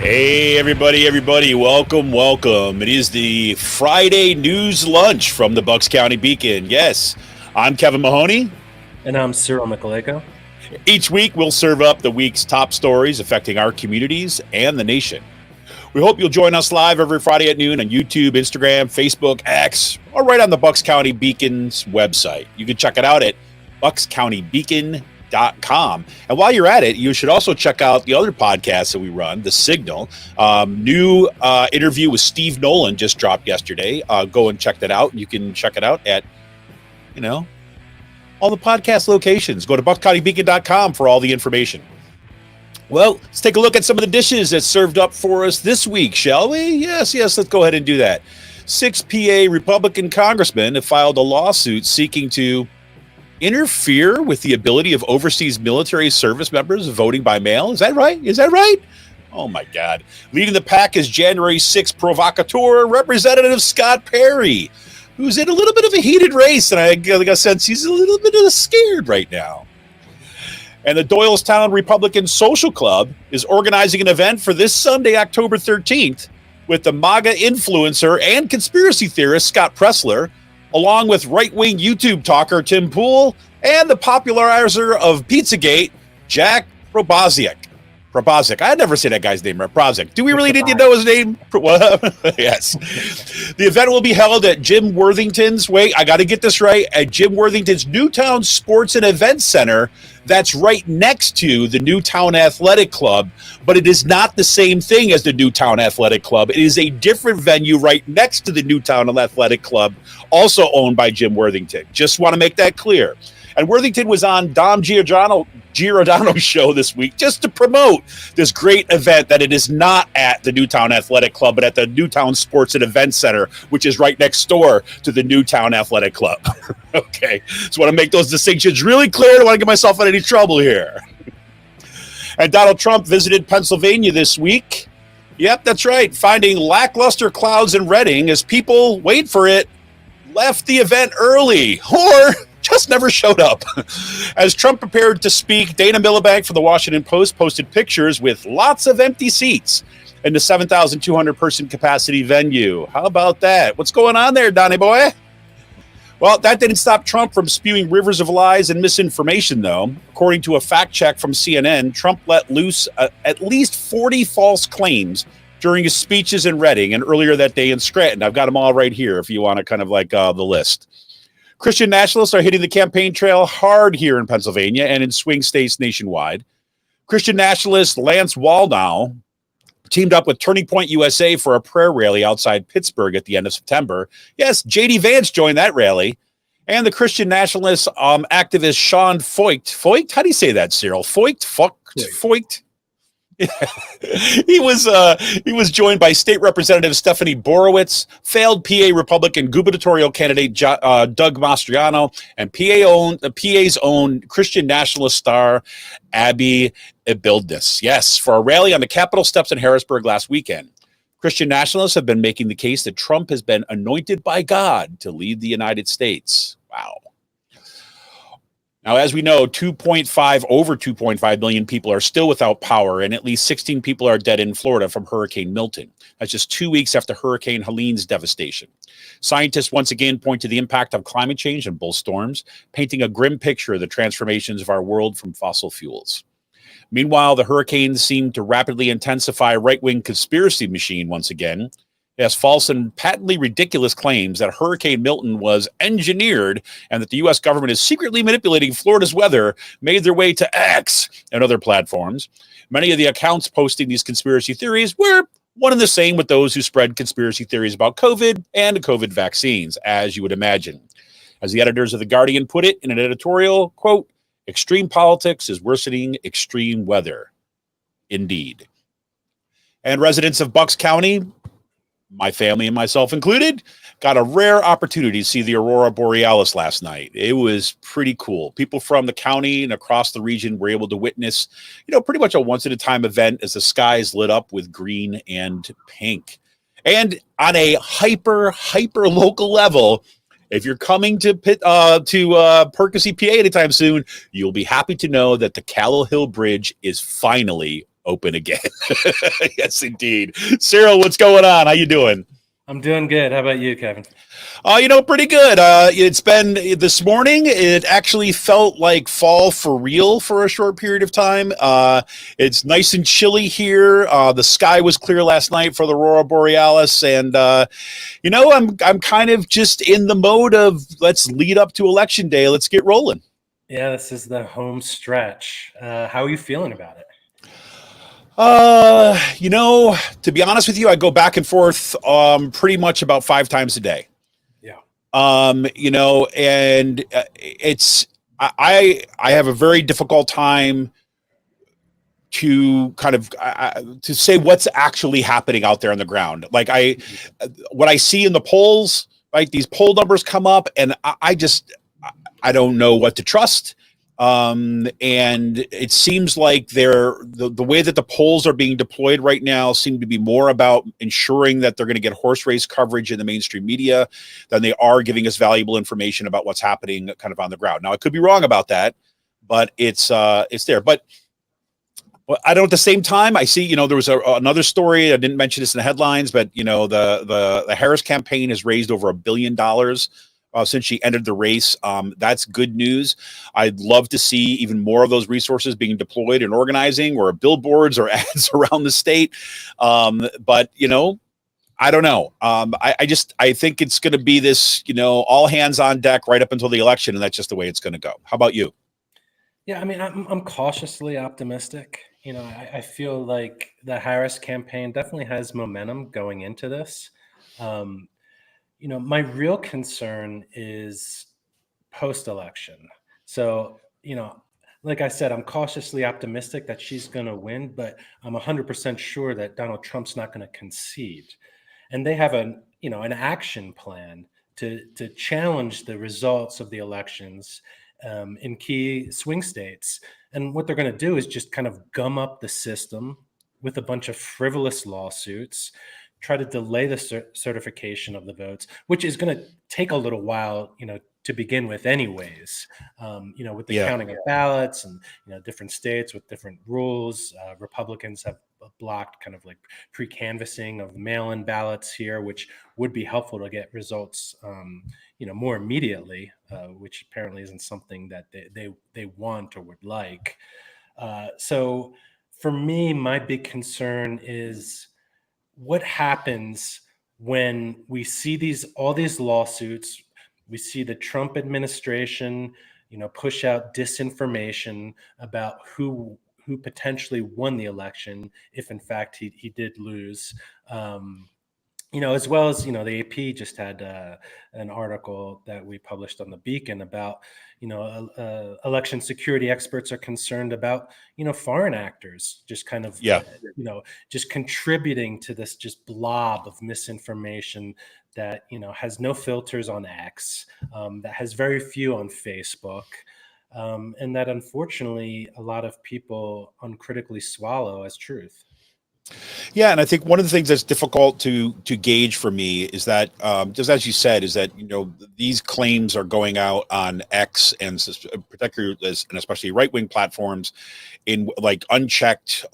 Hey, everybody, welcome. It is the Friday news lunch from the Bucks County Beacon. Yes, I'm Kevin Mahoney. And I'm Cyril Nicolaico. Each week, we'll serve up the week's top stories affecting our communities and the nation. We hope you'll join us live every Friday at noon on YouTube, Instagram, Facebook, X, or right on the Bucks County Beacon's website. You can check it out at buckscountybeacon.com. And while you're at it, you should also check out the other podcasts that we run, The Signal. New interview with Steve Nolan just dropped yesterday. Go and check that out. You can check it out at, all the podcast locations. Go to buckscountybeacon.com for all the information. Well, let's take a look at some of the dishes that served up for us this week, shall we? Yes, let's go ahead and do that. 6 PA Republican congressmen have filed a lawsuit seeking to interfere with the ability of overseas military service members voting by mail. Is that right? Oh, my God. Leading the pack is January 6th provocateur, Representative Scott Perry, who's in a little bit of a heated race, and I got a sense he's a little bit scared right now. And the Doylestown Republican Social Club is organizing an event for this Sunday, October 13th, with the MAGA influencer and conspiracy theorist Scott Presler, along with right-wing YouTube talker Tim Pool and the popularizer of Pizzagate, Jack Probazic. I had never seen that guy's name, Probazic. Do we really need to know his name? Yes. The event will be held at Jim Worthington's, I got to get this right, at Jim Worthington's Newtown Sports and Events Center. That's right next to the Newtown Athletic Club, but it is not the same thing as the Newtown Athletic Club. It is a different venue right next to the Newtown Athletic Club, also owned by Jim Worthington. Just want to make that clear. And Worthington was on Dom Giordano's show this week just to promote this great event that it is not at the Newtown Athletic Club, but at the Newtown Sports and Events Center, which is right next door to the Newtown Athletic Club. Okay, so I want to make those distinctions really clear. I don't want to get myself in any trouble here. And Donald Trump visited Pennsylvania this week. Yep, that's right. Finding lackluster clouds in Reading as people, wait for it, left the event early or just never showed up. As Trump prepared to speak, Dana Miliband from the Washington Post posted pictures with lots of empty seats in the 7,200 person capacity venue. How about that? What's going on there, Donnie boy? Well, that didn't stop Trump from spewing rivers of lies and misinformation, though. According to a fact check from CNN, Trump let loose at least 40 false claims during his speeches in Reading and earlier that day in Scranton. I've got them all right here if you want to kind of like the list. Christian nationalists are hitting the campaign trail hard here in Pennsylvania and in swing states nationwide. Christian nationalist Lance Wallnau teamed up with Turning Point USA for a prayer rally outside Pittsburgh at the end of September. Yes, J.D. Vance joined that rally. And the Christian nationalist activist Sean Feucht. How do you say that, Cyril? Feucht? He was joined by State Representative Stephanie Borowitz, failed PA Republican gubernatorial candidate Doug Mastriano, and PA's own Christian nationalist star Abby Ibildnis. Yes, for a rally on the Capitol steps in Harrisburg last weekend. Christian nationalists have been making the case that Trump has been anointed by God to lead the United States. Wow. Now, as we know, over 2.5 million people are still without power, and at least 16 people are dead in Florida from Hurricane Milton. That's just 2 weeks after Hurricane Helene's devastation. Scientists once again point to the impact of climate change and both storms, painting a grim picture of the transformations of our world from fossil fuels. Meanwhile, the hurricanes seem to rapidly intensify right-wing conspiracy machine once again. It has false and patently ridiculous claims that Hurricane Milton was engineered and that the U.S. government is secretly manipulating Florida's weather made their way to X and other platforms. Many of the accounts posting these conspiracy theories were one and the same with those who spread conspiracy theories about COVID and COVID vaccines, as you would imagine. As the editors of The Guardian put it in an editorial, quote, "Extreme politics is worsening extreme weather." Indeed. And residents of Bucks County, my family and myself included, got a rare opportunity to see the Aurora Borealis last night. It was pretty cool. People from the county and across the region were able to witness, pretty much a once-in-a-time event as the skies lit up with green and pink. And on a hyper local level, if you're coming to Percy, PA anytime soon, you'll be happy to know that the Callow Hill Bridge is finally open again. Yes, indeed. Cyril, what's going on? How you doing? I'm doing good. How about you, Kevin? Pretty good. It's been this morning. It actually felt like fall for real for a short period of time. It's nice and chilly here. The sky was clear last night for the Aurora Borealis, and I'm kind of just in the mode of let's lead up to election day. Let's get rolling. Yeah, this is the home stretch. How are you feeling about it? To be honest with you, I go back and forth pretty much about 5 times a day. Yeah. And it's I have a very difficult time to kind of to say what's actually happening out there on the ground. Like what I see in the polls, right? These poll numbers come up, and I don't know what to trust. And it seems like the way that the polls are being deployed right now seem to be more about ensuring that they're going to get horse race coverage in the mainstream media than they are giving us valuable information about what's happening kind of on the ground. Now, I could be wrong about that, but it's there. But I don't. At the same time, I see. There was another story. I didn't mention this in the headlines, but the Harris campaign has raised over $1 billion. Since she entered the race. That's good news. I'd love to see even more of those resources being deployed in organizing or billboards or ads around the state. But I don't know. I think it's going to be this, all hands on deck right up until the election, and that's just the way it's going to go. How about you? Yeah, I mean, I'm cautiously optimistic. I feel like the Harris campaign definitely has momentum going into this. My real concern is post-election. So, like I said, I'm cautiously optimistic that she's going to win, but I'm 100% sure that Donald Trump's not going to concede. And they have an action plan to challenge the results of the elections in key swing states. And what they're going to do is just kind of gum up the system with a bunch of frivolous lawsuits, try to delay the certification of the votes, which is going to take a little while, to begin with anyways, with the counting of ballots and, different states with different rules. Republicans have blocked kind of like pre-canvassing of mail-in ballots here, which would be helpful to get results, more immediately, which apparently isn't something that they want or would like. So for me, my big concern is what happens when we see all these lawsuits. We see the Trump administration, push out disinformation about who potentially won the election, if in fact he did lose. As well as, the AP just had an article that we published on the Beacon about, election security experts are concerned about, foreign actors just kind of, just contributing to this just blob of misinformation that, has no filters on X, that has very few on Facebook. And that unfortunately a lot of people uncritically swallow as truth. Yeah, and I think one of the things that's difficult to gauge for me is that, just as you said, is that these claims are going out on X and particularly and especially right wing platforms in like unchecked,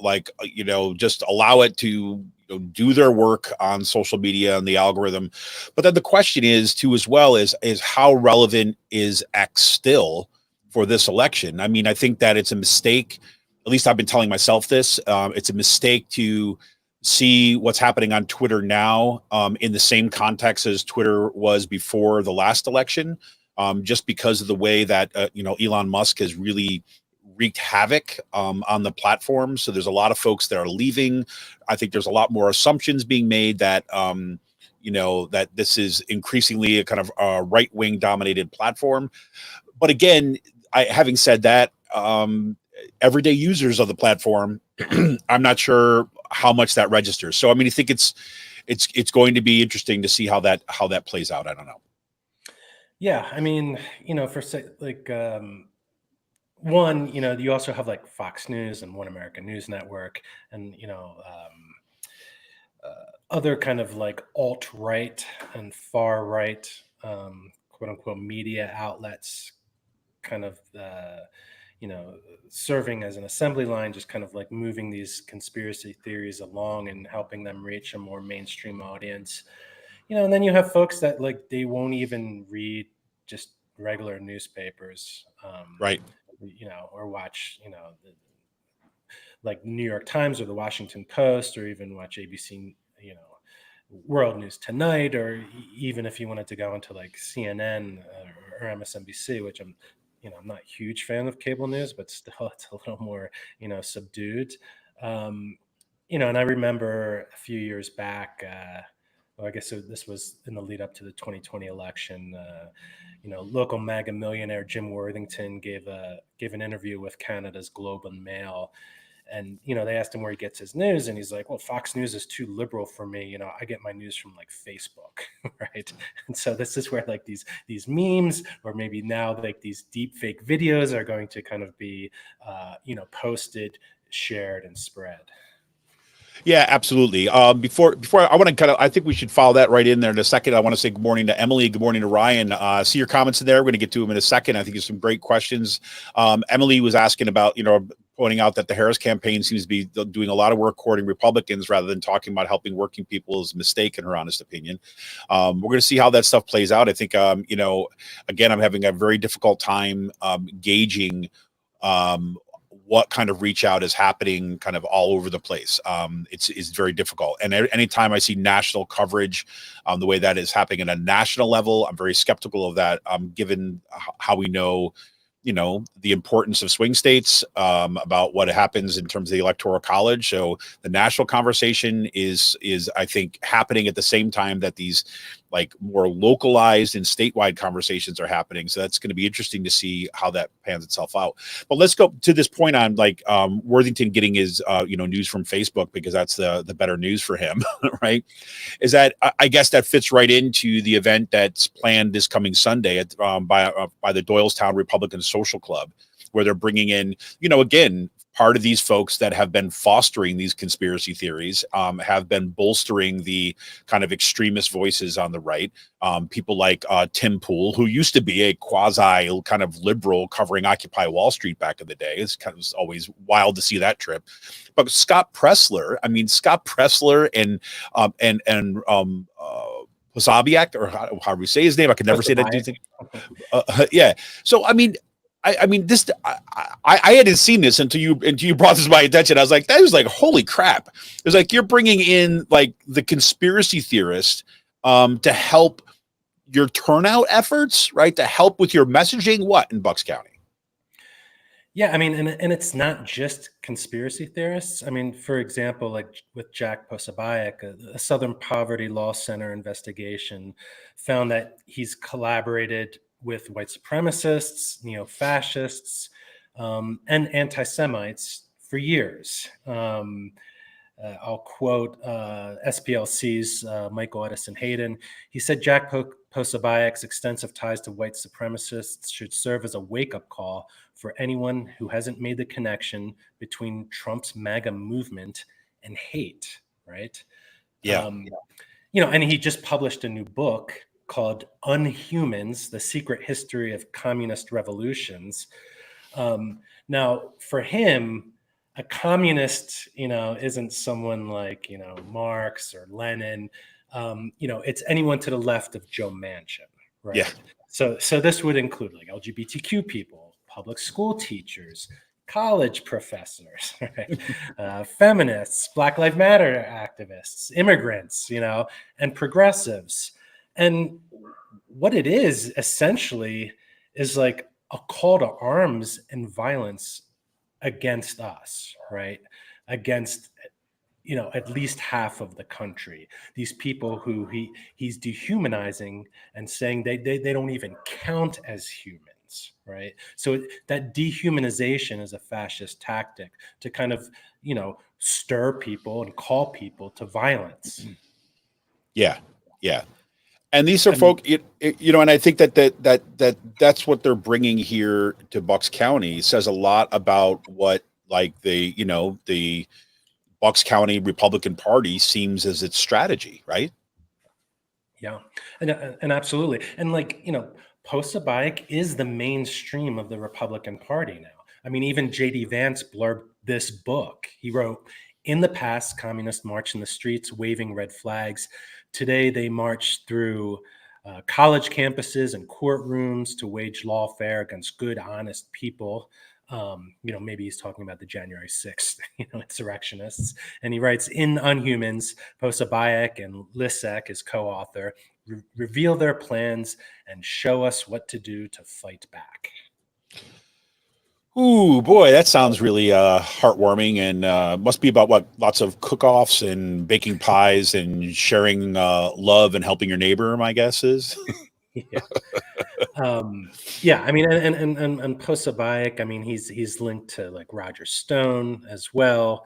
just allow it to do their work on social media and the algorithm. But then the question is too, as well, is how relevant is X still for this election? I mean, I think that it's a mistake. At least I've been telling myself this. It's a mistake to see what's happening on Twitter now in the same context as Twitter was before the last election, just because of the way that Elon Musk has really wreaked havoc on the platform. So there's a lot of folks that are leaving. I think there's a lot more assumptions being made that that this is increasingly a kind of right-wing dominated platform. But again, having said that, everyday users of the platform, I'm not sure how much that registers. So I mean, I think it's going to be interesting to see how that plays out. I don't know. Yeah, I mean, for one, you also have like Fox News and One American News Network, and other kind of like alt-right and far-right, quote unquote, media outlets kind of serving as an assembly line, just kind of like moving these conspiracy theories along and helping them reach a more mainstream audience. And then you have folks that like they won't even read just regular newspapers, Right. or watch, like New York Times or the Washington Post, or even watch ABC, World News Tonight, or even if you wanted to go into like CNN or MSNBC, which I'm not a huge fan of cable news, but still it's a little more, subdued. And I remember a few years back, well, I guess this was in the lead up to the 2020 election. Local MAGA millionaire Jim Worthington gave an interview with Canada's Globe and Mail, and they asked him where he gets his news, and he's like, well, Fox News is too liberal for me. I get my news from like Facebook. Right? And so this is where like these memes, or maybe now like these deep fake videos, are going to kind of be posted, shared, and spread. Yeah, absolutely. Before I want to I think we should follow that right in there in a second. I want to say good morning to Emily. Good morning to Ryan. See your comments in there. We're going to get to them in a second. I think there's some great questions. Emily was asking about, pointing out that the Harris campaign seems to be doing a lot of work courting Republicans rather than talking about helping working people is a mistake, in her honest opinion. We're going to see how that stuff plays out. I think, again, I'm having a very difficult time gauging what kind of reach out is happening kind of all over the place. It's very difficult. And anytime I see national coverage, the way that is happening at a national level, I'm very skeptical of that, given how we know, the importance of swing states, about what happens in terms of the Electoral College. So the national conversation is I think happening at the same time that these like more localized and statewide conversations are happening. So that's going to be interesting to see how that pans itself out. But let's go to this point on like Worthington getting his news from Facebook, because that's the better news for him, right? Is that I guess that fits right into the event that's planned this coming Sunday at by the Doylestown Republican Social Club, where they're bringing in, again, part of these folks that have been fostering these conspiracy theories, have been bolstering the kind of extremist voices on the right. People like Tim Pool, who used to be a quasi kind of liberal covering Occupy Wall Street back in the day. It's kind of always wild to see that trip. But Scott Presler and Posobiec, or how do we say his name? I can never say that dude's name. Yeah. So, I mean, this. I hadn't seen this until you brought this to my attention. I was like, that was like, holy crap! It was like you're bringing in like the conspiracy theorist to help your turnout efforts, right? To help with your messaging. What in Bucks County? Yeah, I mean, and it's not just conspiracy theorists. I mean, for example, like with Jack Posobiec, a Southern Poverty Law Center investigation found that he's collaborated with white supremacists, neo-fascists, and anti-Semites for years. I'll quote SPLC's Michael Edison Hayden. He said Jack Posobiec's extensive ties to white supremacists should serve as a wake-up call for anyone who hasn't made the connection between Trump's MAGA movement and hate, right? Yeah. And he just published a new book called Unhumans: The Secret History of Communist Revolutions. Now, for him, a communist, isn't someone like, Marx or Lenin. It's anyone to the left of Joe Manchin, right? Yeah. So this would include like LGBTQ people, public school teachers, college professors, right? Feminists, Black Lives Matter activists, immigrants, and progressives. And what it is essentially is like a call to arms and violence against us, right? Against, at least half of the country. These people who he's dehumanizing and saying they don't even count as humans, right? So that dehumanization is a fascist tactic to kind of, stir people and call people to violence. Yeah. And these are folk, and I think that's what they're bringing here to Bucks County. It says a lot about what like the Bucks County Republican Party seems as its strategy, right? Yeah, and absolutely, and like Posobiec is the mainstream of the Republican Party now. I mean, even J.D. Vance blurbed this book. He wrote, "In the past, communists marched in the streets waving red flags. Today, they march through college campuses and courtrooms to wage lawfare against good, honest people." Maybe he's talking about the January 6th, insurrectionists. And he writes, in Unhumans, Posobiec and Lisek, his co-author, reveal their plans and show us what to do to fight back. Ooh, boy, that sounds really heartwarming, and must be about what, lots of cook-offs and baking pies and sharing love and helping your neighbor, my guess is. Yeah. I mean, and Posobiec, I mean, he's linked to like Roger Stone as well.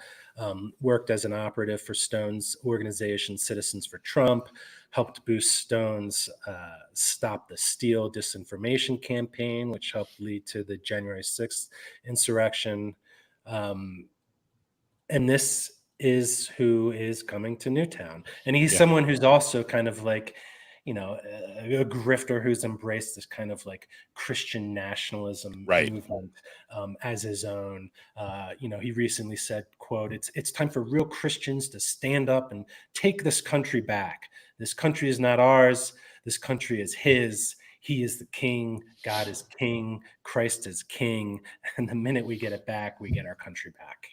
Worked as an operative for Stone's organization, Citizens for Trump, helped boost Stone's Stop the Steal disinformation campaign, which helped lead to the January 6th insurrection. And this is who is coming to Newtown. And he's someone who's also kind of like, a grifter who's embraced this kind of like Christian nationalism movement as his own. He recently said, quote, it's time for real Christians to stand up and take this country back. This country is not ours. This country is his. He is the king. God is king. Christ is king. And the minute we get it back, we get our country back.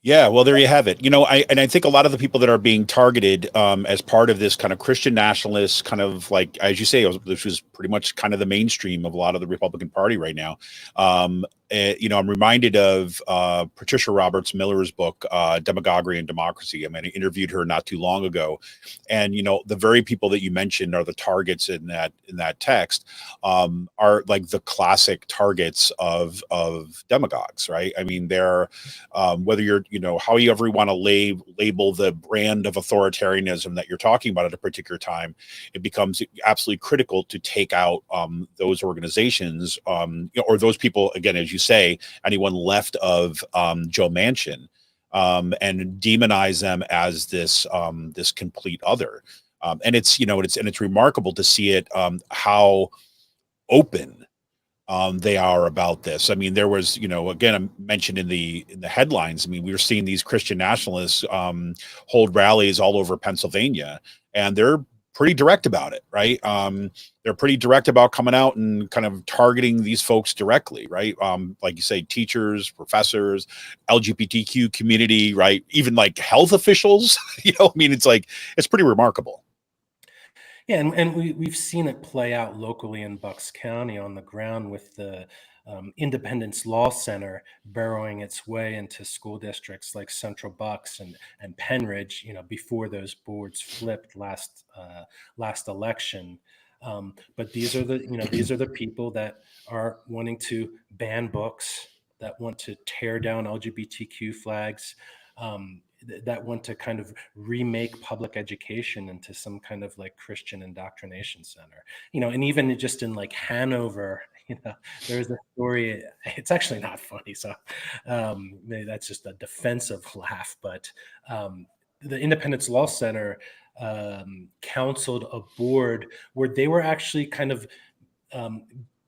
Yeah, well, there you have it. I think a lot of the people that are being targeted as part of this kind of Christian nationalist kind of like, as you say, this was pretty much kind of the mainstream of a lot of the Republican Party right now. I'm reminded of Patricia Roberts Miller's book, Demagoguery and Democracy. I mean, I interviewed her not too long ago, and the very people that you mentioned are the targets in that text are like the classic targets of demagogues, right? I mean, they're whether you're however you want to label the brand of authoritarianism that you're talking about at a particular time, it becomes absolutely critical to take out those organizations or those people, again, as you say, anyone left of Joe Manchin, and demonize them as this complete other. And it's remarkable to see it how open they are about this. I mean, there was, again, I mentioned in the headlines. I mean, we were seeing these Christian nationalists hold rallies all over Pennsylvania, and they're pretty direct about it, right? They're pretty direct about coming out and kind of targeting these folks directly, right? Like you say, teachers, professors, LGBTQ community, right? Even like health officials. I mean, it's pretty remarkable. Yeah, and we've seen it play out locally in Bucks County on the ground with the Independence Law Center burrowing its way into school districts like Central Bucks and Penridge, before those boards flipped last election. But these are the people that are wanting to ban books, that want to tear down LGBTQ flags, that want to kind of remake public education into some kind of like Christian indoctrination center, and even just in like Hanover, there's a story. It's actually not funny, so maybe that's just a defensive laugh. But the Independence Law Center counseled a board where they were actually kind of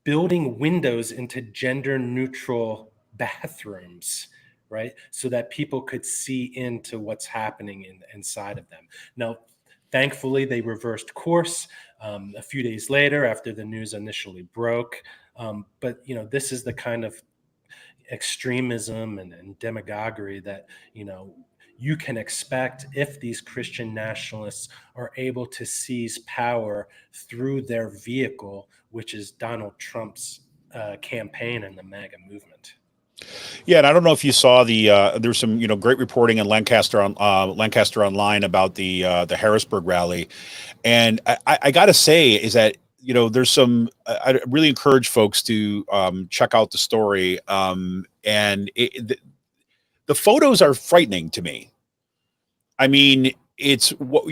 building windows into gender neutral bathrooms, right? So that people could see into what's happening inside of them. Now, thankfully, they reversed course a few days later after the news initially broke. But this is the kind of extremism and demagoguery that you can expect if these Christian nationalists are able to seize power through their vehicle, which is Donald Trump's campaign and the MAGA movement. Yeah, and I don't know if you saw there's some great reporting in Lancaster Online about the Harrisburg rally, and I got to say is that there's some I really encourage folks to check out the story, and the photos are frightening to me. I mean, it's what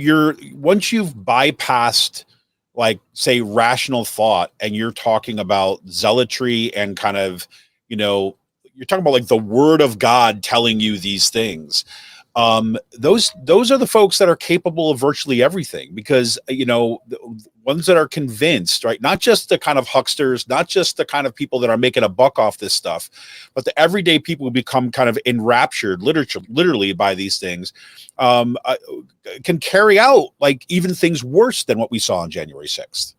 once you've bypassed like say rational thought and you're talking about zealotry and kind of you're talking about like the word of God telling you these things. Those are the folks that are capable of virtually everything, because the ones that are convinced, right, not just the kind of hucksters, not just the kind of people that are making a buck off this stuff, but the everyday people who become kind of enraptured literally by these things, can carry out like even things worse than what we saw on January 6th.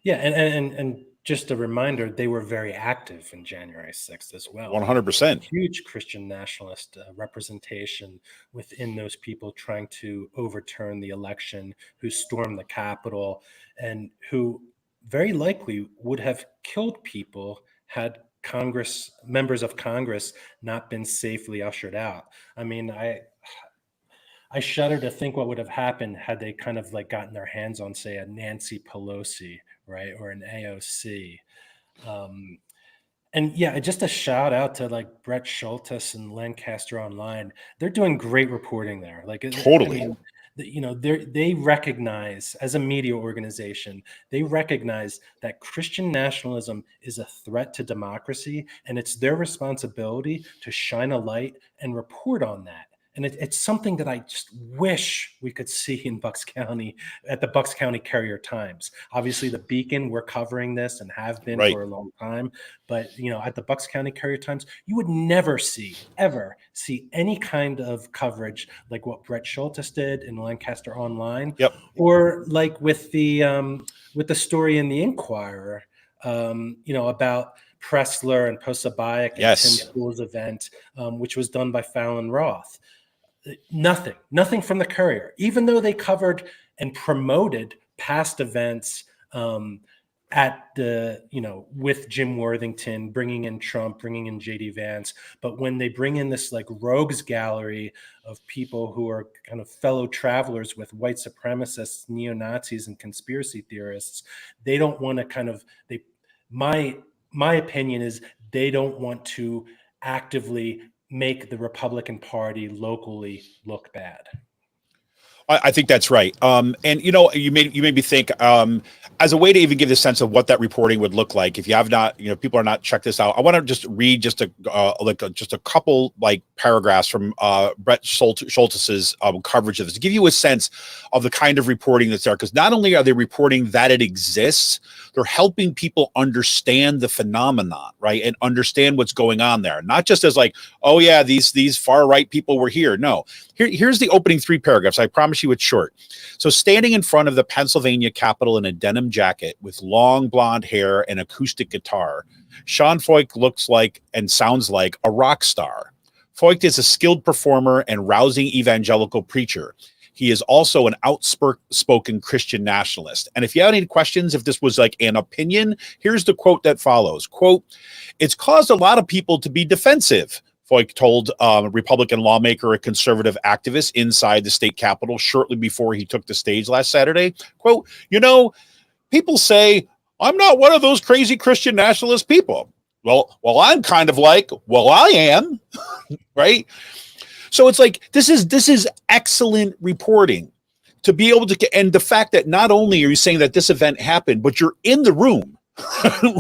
Yeah, and just a reminder, they were very active in January 6th as well. There was 100%. huge Christian nationalist representation within those people trying to overturn the election, who stormed the Capitol, and who very likely would have killed people had members of Congress not been safely ushered out. I mean, I shudder to think what would have happened had they kind of like gotten their hands on, say, a Nancy Pelosi, right, or an AOC. Um, and yeah, just a shout out to like Brett Schultes and Lancaster Online. They're doing great reporting there. Like, I Totally. mean, they recognize, as a media organization, they recognize that Christian nationalism is a threat to democracy, and it's their responsibility to shine a light and report on that. And it's something that I just wish we could see in Bucks County at the Bucks County Courier Times. Obviously, the Beacon, we're covering this and have been Right. for a long time. But at the Bucks County Courier Times, you would never ever see any kind of coverage like what Brett Schultes did in Lancaster Online, Yep. or like with the story in the Inquirer, about Pressler and Posobiec and Yes. Tim Pool's event, which was done by Fallon Roth. Nothing from the Courier, even though they covered and promoted past events at the, with Jim Worthington, bringing in Trump, bringing in JD Vance. But when they bring in this like rogues gallery of people who are kind of fellow travelers with white supremacists, neo-Nazis, and conspiracy theorists, they don't want to my opinion is they don't want to actively make the Republican Party locally look bad. I think that's right. And you made me think, as a way to even give the sense of what that reporting would look like. If you have not, people are not checked this out. I want to just read just a couple like paragraphs from Brett Schultes's coverage of this to give you a sense of the kind of reporting that's there. Because not only are they reporting that it exists, they're helping people understand the phenomenon, right, and understand what's going on there. Not just as like, oh yeah, these far right people were here. No, here's the opening 3 paragraphs. I promise you it's short. So, standing in front of the Pennsylvania Capitol in a denim jacket with long blonde hair and acoustic guitar, Sean Feucht looks like and sounds like a rock star. Feucht is a skilled performer and rousing evangelical preacher. He is also an outspoken Christian nationalist. And if you have any questions, if this was like an opinion, here's the quote that follows. Quote, "It's caused a lot of people to be defensive," Feucht told a Republican lawmaker, a conservative activist inside the state capitol shortly before he took the stage last Saturday. Quote, "People say, I'm not one of those crazy Christian nationalist people. Well, I'm kind of like, well, I am," right? So it's like, this is excellent reporting to be able to, and the fact that not only are you saying that this event happened, but you're in the room,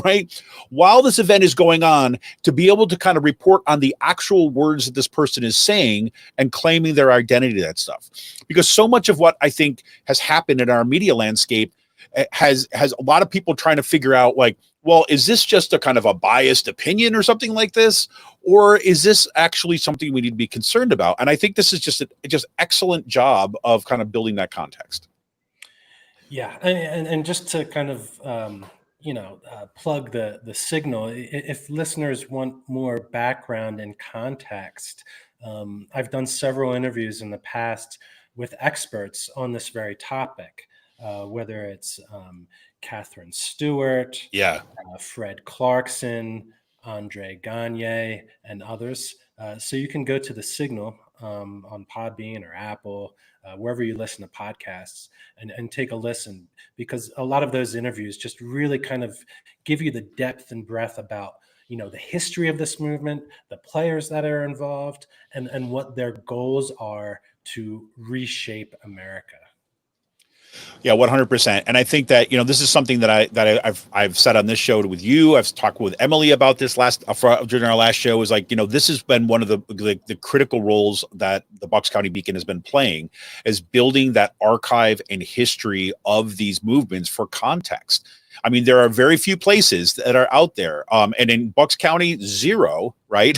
right, while this event is going on, to be able to kind of report on the actual words that this person is saying and claiming their identity, that stuff. Because so much of what I think has happened in our media landscape has a lot of people trying to figure out, like, well, is this just a kind of a biased opinion or something like this? Or is this actually something we need to be concerned about? And I think this is just excellent job of kind of building that context. Yeah. And just to kind of, plug the signal, if listeners want more background and context, I've done several interviews in the past with experts on this very topic, whether it's Catherine Stewart, Yeah. Fred Clarkson, Andre Gagne, and others. So you can go to the Signal on Podbean or Apple, wherever you listen to podcasts, and take a listen, because a lot of those interviews just really kind of give you the depth and breadth about the history of this movement, the players that are involved, and what their goals are to reshape America. Yeah, 100%. And I think that, this is something that I've said on this show with you. I've talked with Emily about this during our last show, is like, this has been one of the critical roles that the Bucks County Beacon has been playing, is building that archive and history of these movements for context. I mean, there are very few places that are out there, and in Bucks County, zero, right,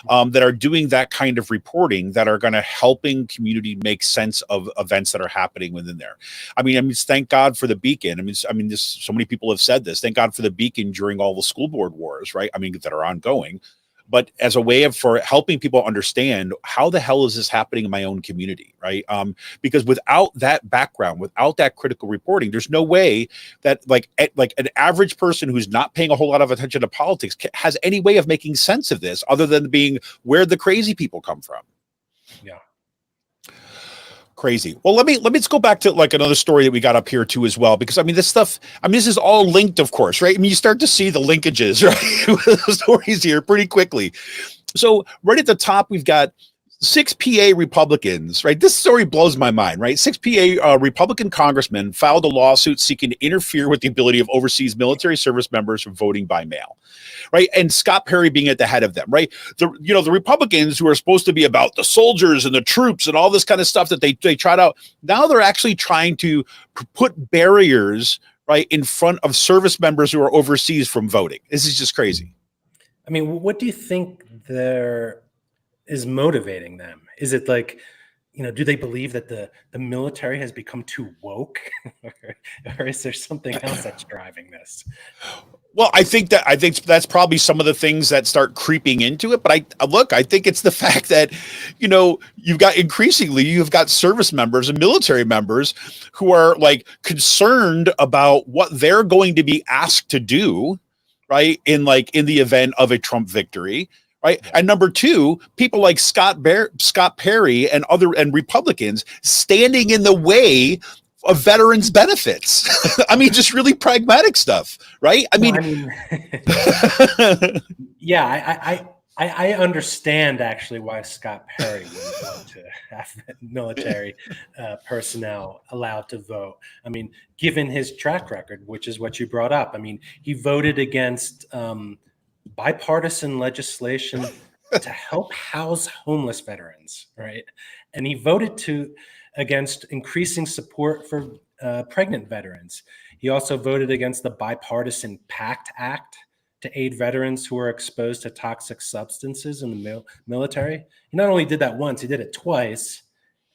that are doing that kind of reporting, that are going to helping community make sense of events that are happening within there. I mean, thank God for the Beacon. So many people have said this. Thank God for the Beacon during all the school board wars, right? I mean, that are ongoing. But as a way for helping people understand, how the hell is this happening in my own community, right? Because without that background, without that critical reporting, there's no way that like an average person who's not paying a whole lot of attention to politics has any way of making sense of this, other than being where the crazy people come from. Yeah. Crazy. Well, let's go back to like another story that we got up here too as well, because this is all linked, of course, right? I mean, you start to see the linkages, right? With the stories here pretty quickly. So right at the top, we've got 6 PA Republicans, right? This story blows my mind, right? 6 PA Republican congressmen filed a lawsuit seeking to interfere with the ability of overseas military service members from voting by mail, right? And Scott Perry being at the head of them, right? The Republicans, who are supposed to be about the soldiers and the troops and all this kind of stuff that they tried out, now they're actually trying to put barriers, right, in front of service members who are overseas from voting. This is just crazy. I mean, what do you think is motivating them? Is it like, do they believe that the military has become too woke, or is there something else that's driving this? Well, I think that's probably some of the things that start creeping into it. But I think it's the fact that, you've got service members and military members who are like concerned about what they're going to be asked to do, right? In the event of a Trump victory. Right. And number two, people like Scott Perry and Republicans standing in the way of veterans benefits. I mean, just really pragmatic stuff. Right. Yeah, I understand actually why Scott Perry wouldn't want to have military personnel allowed to vote. I mean, given his track record, which is what you brought up. I mean, he voted against bipartisan legislation to help house homeless veterans, right? And he voted against increasing support for pregnant veterans. He also voted against the Bipartisan PACT Act to aid veterans who are exposed to toxic substances in the military. He not only did that once, he did it twice.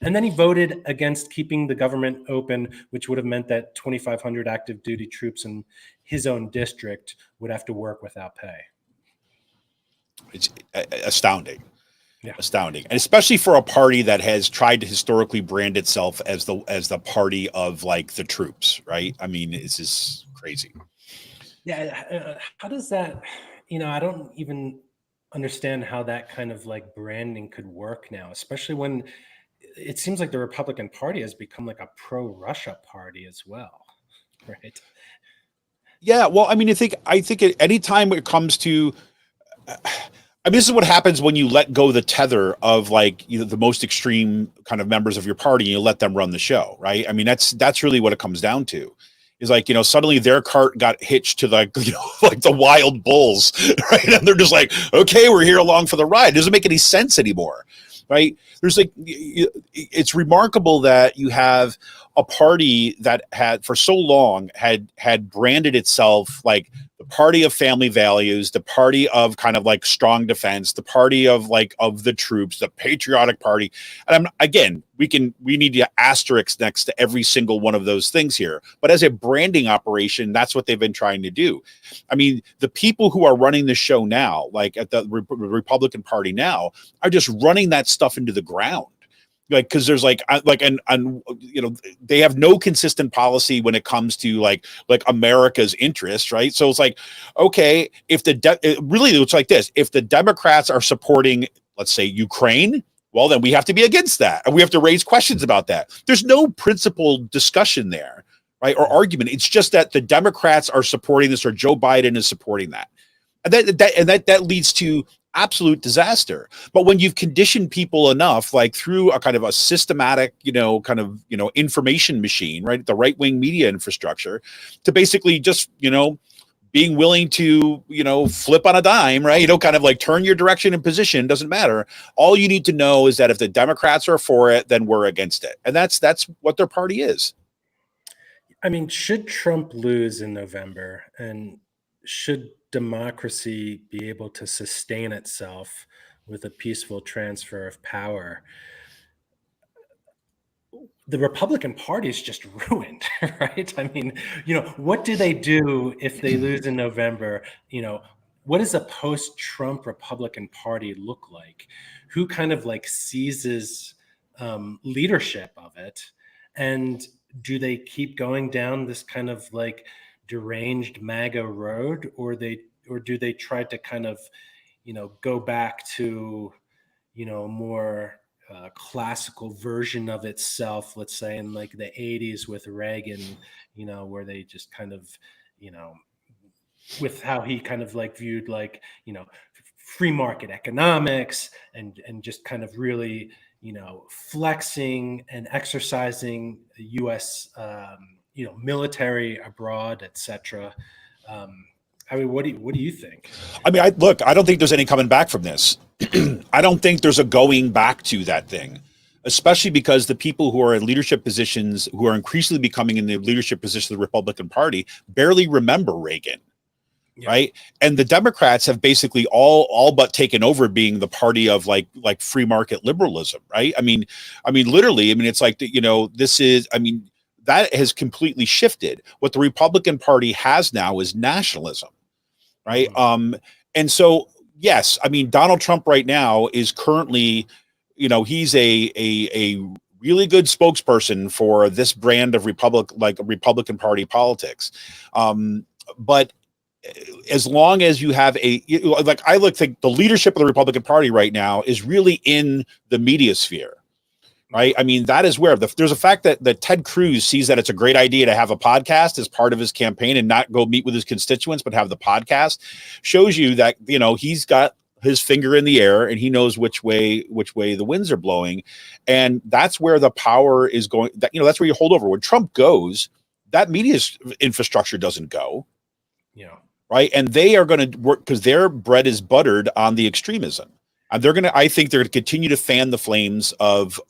And then he voted against keeping the government open, which would have meant that 2,500 active duty troops in his own district would have to work without pay. It's astounding. Yeah. Astounding. And especially for a party that has tried to historically brand itself as the party of like the troops, right? I mean, it's just crazy. Yeah. How does that, I don't even understand how that kind of like branding could work now, especially when it seems like the Republican Party has become like a pro-Russia party as well, right? Yeah. Well, I mean, I think at any time it comes to, this is what happens when you let go the tether of like the most extreme kind of members of your party and you let them run the show, right? I mean, that's really what it comes down to. Is like, suddenly their cart got hitched to like, like the wild bulls, right? And they're just like, okay, we're here along for the ride. It doesn't make any sense anymore, right? There's like, it's remarkable that you have a party that had for so long had branded itself like the party of family values, the party of kind of like strong defense, the party of the troops, the patriotic party. And we need to asterisk next to every single one of those things here. But as a branding operation, that's what they've been trying to do. I mean, the people who are running the show now, like at the Republican Party now, are just running that stuff into the ground. Like, because there's they have no consistent policy when it comes to like America's interests, right? So it's like, okay, really it's like this: if the Democrats are supporting, let's say, Ukraine, well, then we have to be against that, and we have to raise questions about that. There's no principled discussion there, right, or argument. It's just that the Democrats are supporting this, or Joe Biden is supporting that, and that leads to absolute disaster. But when you've conditioned people enough, like through a kind of a systematic, information machine, right, the right-wing media infrastructure, to basically just, being willing to, flip on a dime, right? Kind of like turn your direction and position, doesn't matter. All you need to know is that if the Democrats are for it, then we're against it. And that's what their party is. I mean, should Trump lose in November, and should democracy be able to sustain itself with a peaceful transfer of power? The Republican Party is just ruined, right? I mean, what do they do if they lose in November? What does a post-Trump Republican Party look like? Who kind of like seizes leadership of it? And do they keep going down this kind of like deranged MAGA road, or do they try to kind of, go back to, more classical version of itself, let's say in like the 80s with Reagan, where they just kind of, with how he kind of like viewed like, free market economics and just kind of really, flexing and exercising the U.S. Military abroad, etc. I mean, what do you think? I mean, I don't think there's any coming back from this. I don't think there's a going back to that thing, especially because the people who are in leadership positions, who are increasingly becoming in the leadership position of the Republican Party, barely remember Reagan. Yeah. Right. And the Democrats have basically all but taken over being the party of like free market liberalism. Right. I mean, literally, it's like, that has completely shifted. What the Republican Party has now is nationalism. Right. Mm-hmm. And so, yes, Donald Trump right now is currently, he's a really good spokesperson for this brand of Republican Party politics. But as long as you have I think the leadership of the Republican Party right now is really in the media sphere. Right. That is where there's a fact that Ted Cruz sees that it's a great idea to have a podcast as part of his campaign and not go meet with his constituents, but have the podcast, shows you that, he's got his finger in the air and he knows which way the winds are blowing. And that's where the power is going. That's where you hold over. When Trump goes, that media infrastructure doesn't go. Yeah. Right. And they are going to work because their bread is buttered on the extremism. And I think they're going to continue to fan the flames of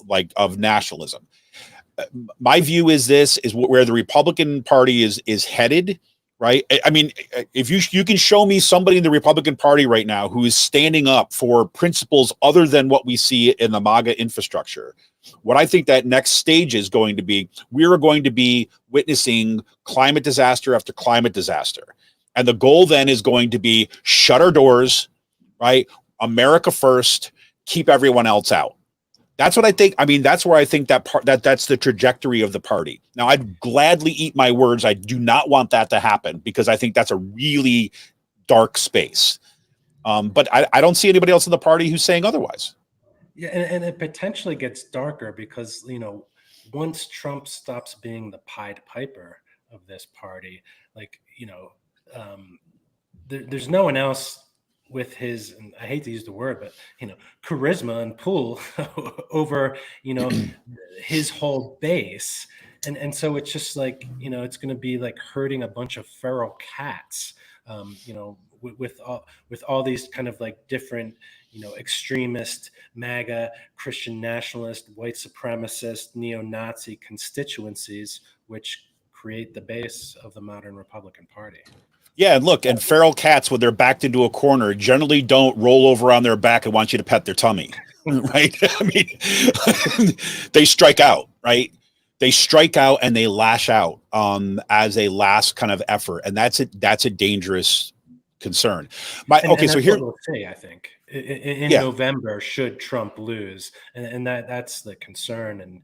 nationalism. My view is this is where the Republican Party is headed, right? If you can show me somebody in the Republican Party right now who is standing up for principles other than what we see in the MAGA infrastructure, what I think that next stage is going to be, we are going to be witnessing climate disaster after climate disaster. And the goal then is going to be shut our doors, right? America first, keep everyone else out. That's what I think. That's where I think that's the trajectory of the party. Now, I'd gladly eat my words. I do not want that to happen because I think that's a really dark space. But I don't see anybody else in the party who's saying otherwise. Yeah, and it potentially gets darker because, once Trump stops being the Pied Piper of this party, there's no one else with his, and I hate to use the word, but charisma and pull over his whole base, and so it's just like it's going to be like herding a bunch of feral cats, with all these kind of like different extremist, MAGA, Christian nationalist, white supremacist, neo-Nazi constituencies, which create the base of the modern Republican Party. Yeah, and look, and feral cats, when they're backed into a corner, generally don't roll over on their back and want you to pet their tummy, right? They strike out, right? They strike out and they lash out as a last kind of effort, and that's a dangerous concern. So here, we'll say, I think in November, should Trump lose, and that's the concern, and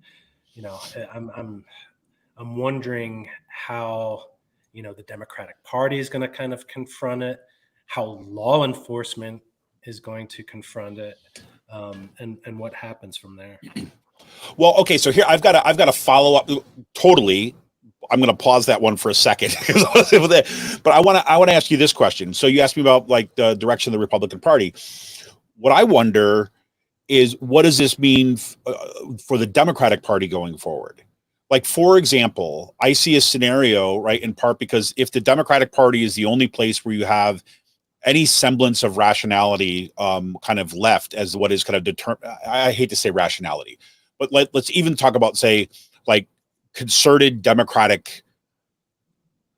I'm wondering how. The Democratic Party is going to kind of confront it, how law enforcement is going to confront it, and what happens from there. Well, okay, so here I've got to follow up totally. I'm going to pause that one for a second, but I want to ask you this question. So you asked me about like the direction of the Republican Party. what I wonder is, what does this mean for the Democratic Party going forward? Like, for example, I see a scenario, right, in part because if the Democratic Party is the only place where you have any semblance of rationality kind of left as what is kind of determined, I hate to say rationality, but let's even talk about, say, like concerted Democratic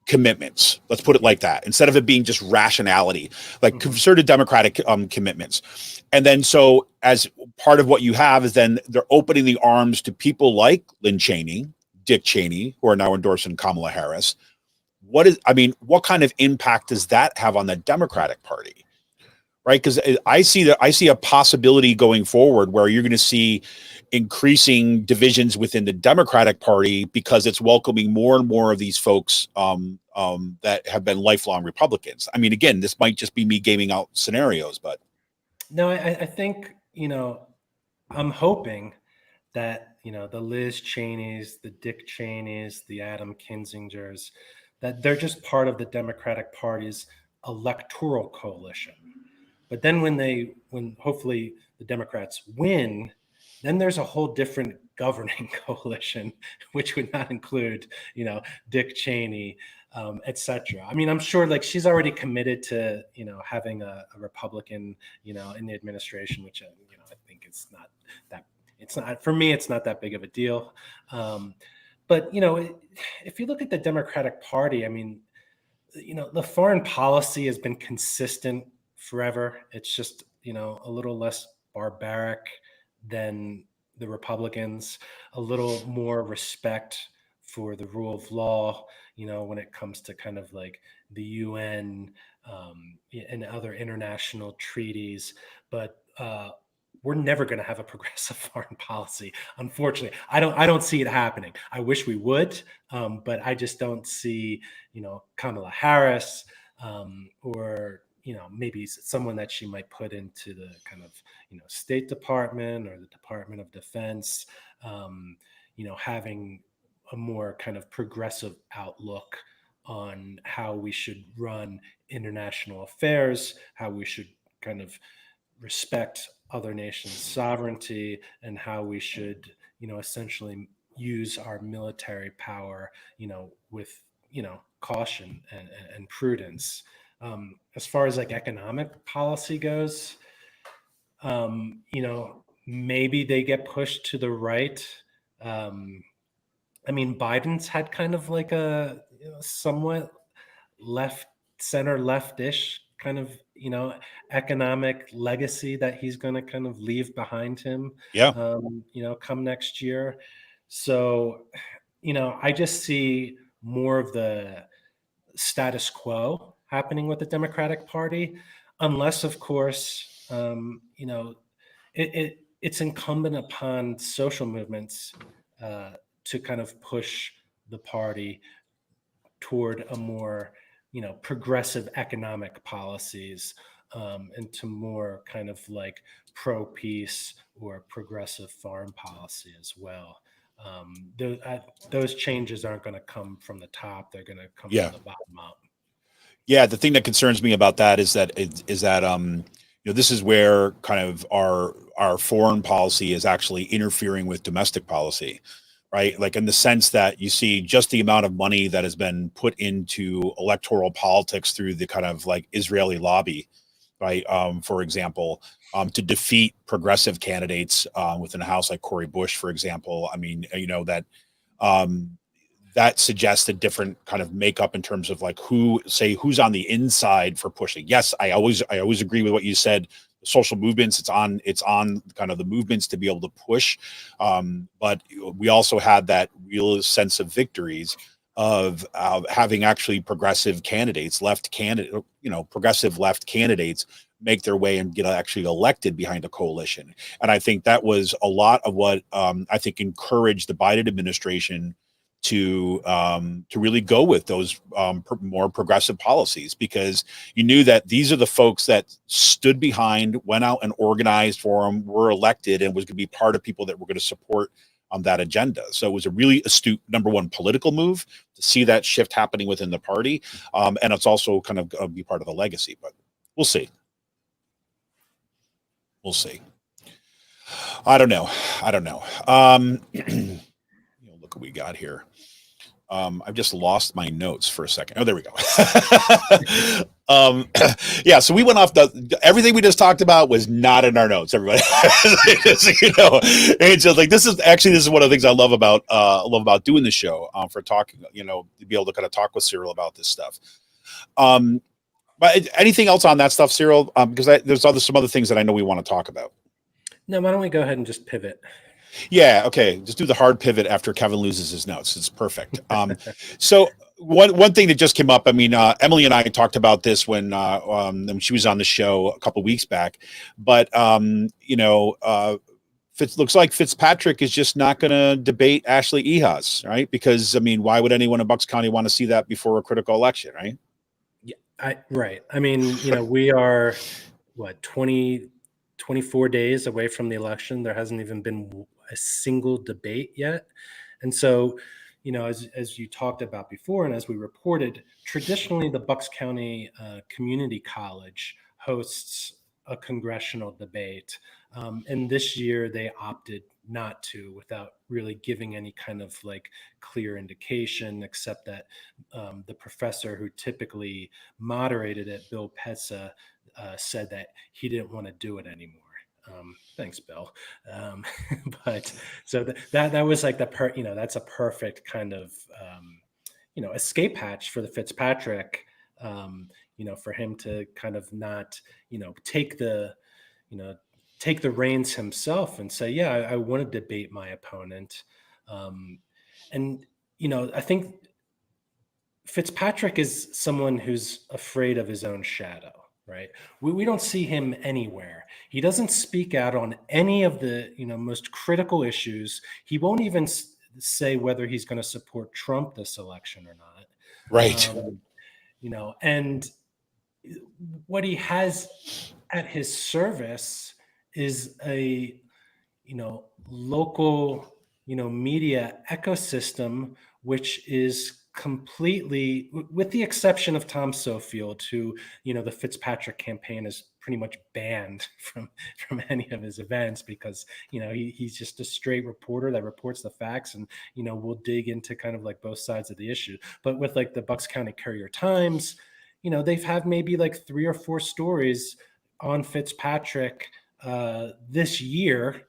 commitments. Let's put it like that, instead of it being just rationality, like concerted Democratic commitments. And then so as part of what you have is then they're opening the arms to people like Lynn Cheney, Dick Cheney, who are now endorsing Kamala Harris. What kind of impact does that have on the Democratic Party? Right? Because I see a possibility going forward where you're going to see increasing divisions within the Democratic Party because it's welcoming more and more of these folks that have been lifelong Republicans. I mean, again, this might just be me gaming out scenarios, but no, I think, I'm hoping that, the Liz Cheneys, the Dick Cheneys, the Adam Kinzingers, that they're just part of the Democratic Party's electoral coalition. But then when hopefully the Democrats win, then there's a whole different governing coalition, which would not include, Dick Cheney, et cetera. I mean, I'm sure like she's already committed to, having a Republican, in the administration, which, I think it's not, for me, it's not that big of a deal. But, if you look at the Democratic Party, I mean, the foreign policy has been consistent forever. It's just, a little less barbaric than the Republicans, a little more respect for the rule of law, when it comes to kind of like the UN and other international treaties. But we're never going to have a progressive foreign policy. Unfortunately, I don't see it happening. I wish we would, but I just don't see, Kamala Harris or maybe someone that she might put into the kind of State Department or the Department of Defense, having a more kind of progressive outlook on how we should run international affairs, how we should kind of respect other nations' sovereignty, and how we should, essentially use our military power, with, caution and prudence. As far as like economic policy goes, maybe they get pushed to the right. I mean, Biden's had kind of like a somewhat center left-ish kind of economic legacy that he's going to kind of leave behind him. yeah. Come next year. So, I just see more of the status quo happening with the Democratic Party, unless, of course, it's incumbent upon social movements to kind of push the party toward a more, progressive economic policies, and to more kind of like pro-peace or progressive foreign policy as well. Those changes aren't going to come from the top; they're going to come Yeah. from the bottom up. Yeah, the thing that concerns me about that is that this is where kind of our foreign policy is actually interfering with domestic policy, right? Like in the sense that you see just the amount of money that has been put into electoral politics through the kind of like Israeli lobby, right? For example, to defeat progressive candidates within a house like Cori Bush, for example. I mean, that suggests a different kind of makeup in terms of like who's on the inside for pushing. Yes, I always agree with what you said. Social movements, it's on kind of the movements to be able to push. But we also had that real sense of victories of having actually progressive left candidates make their way and get actually elected behind a coalition. And I think that was a lot of what I think encouraged the Biden administration to really go with those more progressive policies, because you knew that these are the folks that stood behind, went out and organized for them, were elected, and was going to be part of people that were going to support that agenda. So it was a really astute, number one, political move to see that shift happening within the party. And it's also kind of be part of the legacy, but we'll see. We'll see. I don't know. Look what we got here. I've just lost my notes for a second. Oh, there we go. Yeah, so we went off everything we just talked about was not in our notes, everybody. It's just like this is one of the things I love about doing the show, for talking, to be able to kind of talk with Cyril about this stuff. But anything else on that stuff, Cyril? Because there's some other things that I know we want to talk about. No, why don't we go ahead and just pivot? Yeah, okay. Just do the hard pivot after Kevin loses his notes. It's perfect. So one thing that just came up. I mean, Emily and I talked about this when she was on the show a couple of weeks back. But looks like Fitzpatrick is just not going to debate Ashley Ehas, right? Because I mean, why would anyone in Bucks County want to see that before a critical election, right? Yeah, right. I mean, we are 24 days away from the election. There hasn't even been a single debate yet. And so, as you talked about before, and as we reported, traditionally the Bucks County Community College hosts a congressional debate. And this year they opted not to, without really giving any kind of like clear indication, except that the professor who typically moderated it, Bill Petza, said that he didn't want to do it anymore. Thanks, Bill. But so that was like that's a perfect kind of escape hatch for the Fitzpatrick. For him to kind of not take the reins himself and say, yeah, I want to debate my opponent. And I think Fitzpatrick is someone who's afraid of his own shadow. Right. We don't see him anywhere. He doesn't speak out on any of the, most critical issues. He won't even say whether he's going to support Trump this election or not. Right. And what he has at his service is a, local, media ecosystem, which is completely, with the exception of Tom Sofield, who, the Fitzpatrick campaign is pretty much banned from any of his events because, he's just a straight reporter that reports the facts and, we'll dig into kind of like both sides of the issue. But with like the Bucks County Courier-Times, they've had maybe like 3 or 4 stories on Fitzpatrick this year.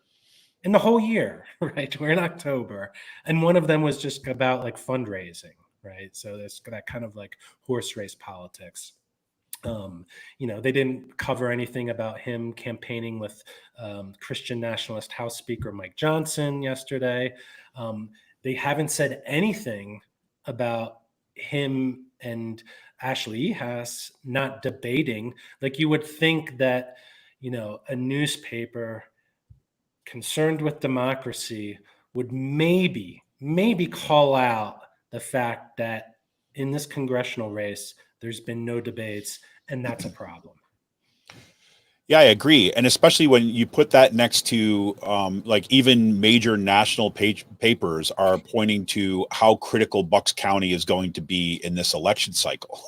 In the whole year, right? We're in October. And one of them was just about like fundraising, right? So there's that kind of like horse race politics. They didn't cover anything about him campaigning with Christian Nationalist House Speaker Mike Johnson yesterday. They haven't said anything about him and Ashley Ehas not debating. Like you would think that, a newspaper concerned with democracy would maybe call out the fact that in this congressional race, there's been no debates, and that's a problem. Yeah, I agree. And especially when you put that next to like even major national papers are pointing to how critical Bucks County is going to be in this election cycle,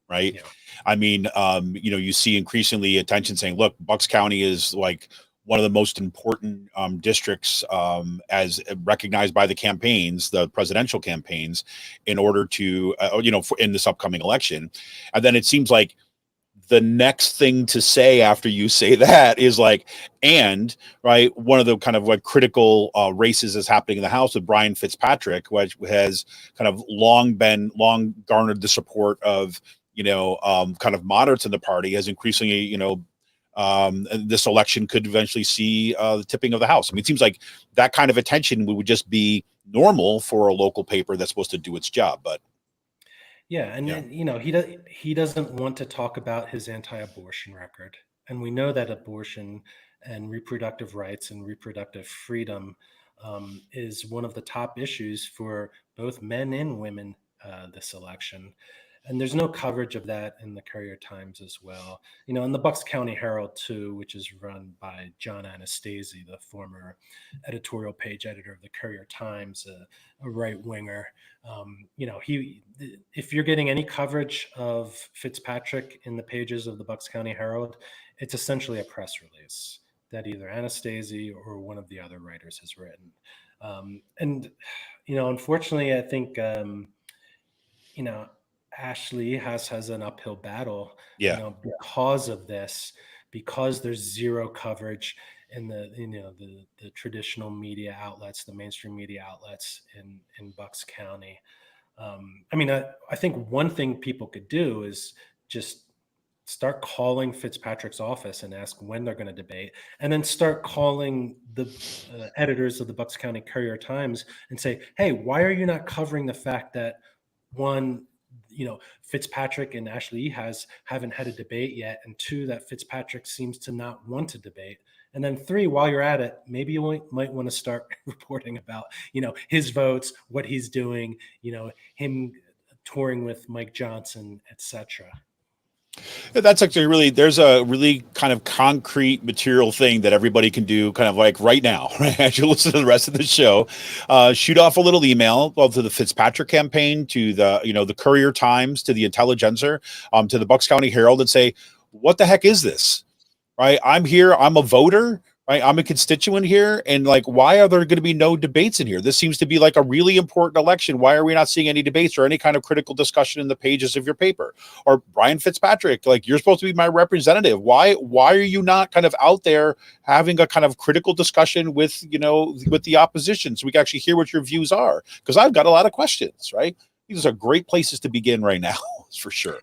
right? Yeah. I mean, you see increasingly attention saying, look, Bucks County is like one of the most important districts as recognized by the campaigns, the presidential campaigns, in order to, in this upcoming election. And then it seems like the next thing to say after you say that is like, and right, one of the kind of like critical races is happening in the House with Brian Fitzpatrick, which has kind of long garnered the support of, kind of moderates in the party, has increasingly, this election could eventually see the tipping of the House. I mean, it seems like that kind of attention would just be normal for a local paper that's supposed to do its job. But yeah, and he doesn't want to talk about his anti-abortion record, and we know that abortion and reproductive rights and reproductive freedom is one of the top issues for both men and women this election. And there's no coverage of that in the Courier-Times as well. In the Bucks County Herald too, which is run by John Anastasi, the former editorial page editor of the Courier-Times, a right-winger. If you're getting any coverage of Fitzpatrick in the pages of the Bucks County Herald, it's essentially a press release. that either Anastasia or one of the other writers has written. And, unfortunately, I think, Ashley has an uphill battle, Yeah. because of this, because there's zero coverage in the traditional media outlets, the mainstream media outlets in Bucks County. I think one thing people could do is just start calling Fitzpatrick's office and ask when they're going to debate, and then start calling the editors of the Bucks County Courier-Times and say, "Hey, why are you not covering the fact that one, Fitzpatrick and Ashley haven't had a debate yet, and two, that Fitzpatrick seems to not want to debate, and then three, while you're at it, maybe you might want to start reporting about his votes, what he's doing, him touring with Mike Johnson, etc." That's actually really, there's a really kind of concrete material thing that everybody can do kind of like right now, right? As you listen to the rest of the show, shoot off a little email, well, to the Fitzpatrick campaign, to the Courier-Times, to the Intelligencer, to the Bucks County Herald, and say, what the heck is this? Right? I'm here. I'm a voter. Right? I'm a constituent here. And like, why are there going to be no debates in here? This seems to be like a really important election. Why are we not seeing any debates or any kind of critical discussion in the pages of your paper? Or Brian Fitzpatrick, like, you're supposed to be my representative. Why are you not kind of out there having a kind of critical discussion with the opposition, so we can actually hear what your views are? Because I've got a lot of questions, right? These are great places to begin right now, for sure.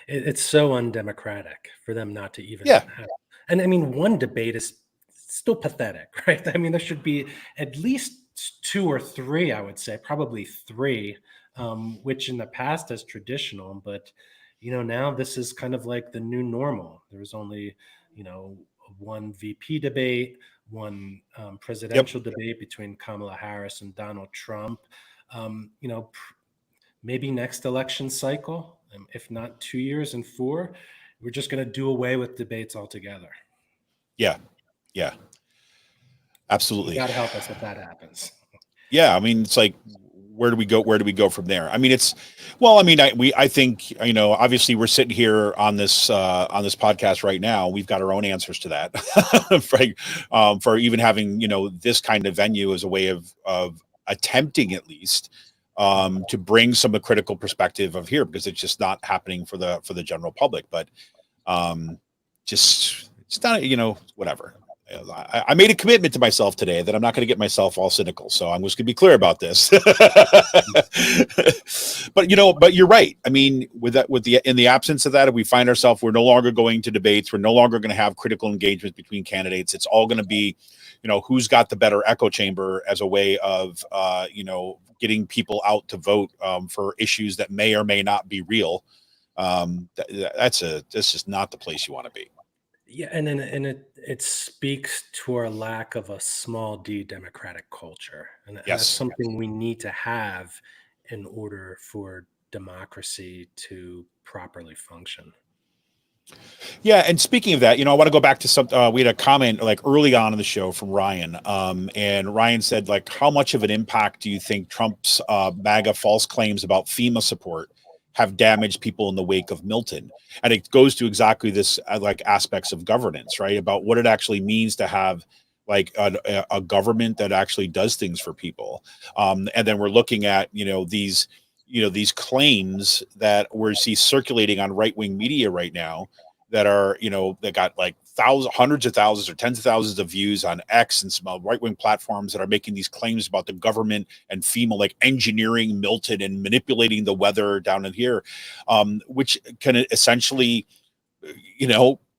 It's so undemocratic for them not to even Yeah. have. And one debate is still pathetic, right? There should be at least two or three, I would say, probably three, which in the past is traditional, but now this is kind of like the new normal. There's only one VP debate, one presidential debate between Kamala Harris and Donald Trump. Maybe next election cycle, if not 2 years and 4, we're just going to do away with debates altogether. Yeah. Absolutely. You got to help us if that happens. Yeah. It's like, where do we go? Where do we go from there? I think, obviously we're sitting here on this podcast right now. We've got our own answers to that, for even having, this kind of venue as a way of attempting at least, to bring some of the critical perspective of here, because it's just not happening for the general public, but, it's not, whatever. I made a commitment to myself today that I'm not going to get myself all cynical. So I'm just going to be clear about this. But you're right. In the absence of that, if we find ourselves, we're no longer going to debates, we're no longer going to have critical engagement between candidates. It's all going to be, who's got the better echo chamber as a way of, getting people out to vote, for issues that may or may not be real. That's just not the place you want to be. Yeah, and it speaks to our lack of a small d democratic culture, and that's something we need to have in order for democracy to properly function. Yeah, and speaking of that, I want to go back to some. We had a comment like early on in the show from Ryan, and Ryan said, like, how much of an impact do you think Trump's MAGA false claims about FEMA support have damaged people in the wake of Milton? And it goes to exactly this, like, aspects of governance, right? About what it actually means to have like a government that actually does things for people. And then we're looking at, these claims that we see circulating on right-wing media right now that are, that got like hundreds of thousands or tens of thousands of views on X and some right-wing platforms that are making these claims about the government and FEMA, like engineering Milton and manipulating the weather down in here, which can essentially,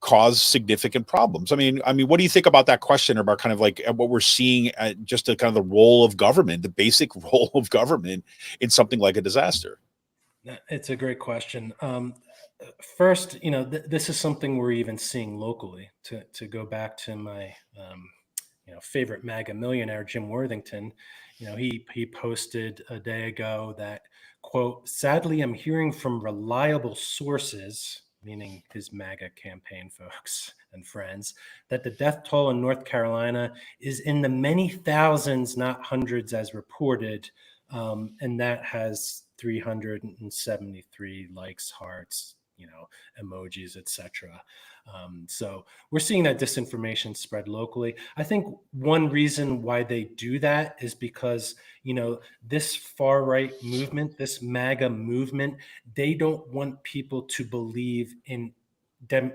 cause significant problems. What do you think about that question, about kind of like what we're seeing at just the kind of the role of government, the basic role of government in something like a disaster? It's a great question. First, this is something we're even seeing locally. To go back to my, favorite MAGA millionaire, Jim Worthington, he posted a day ago that, quote, "Sadly, I'm hearing from reliable sources," meaning his MAGA campaign folks and friends, "that the death toll in North Carolina is in the many thousands, not hundreds as reported." And that has 373 likes, hearts, emojis, etc. So we're seeing that disinformation spread locally. I think one reason why they do that is because, this far right movement, this MAGA movement, they don't want people to believe in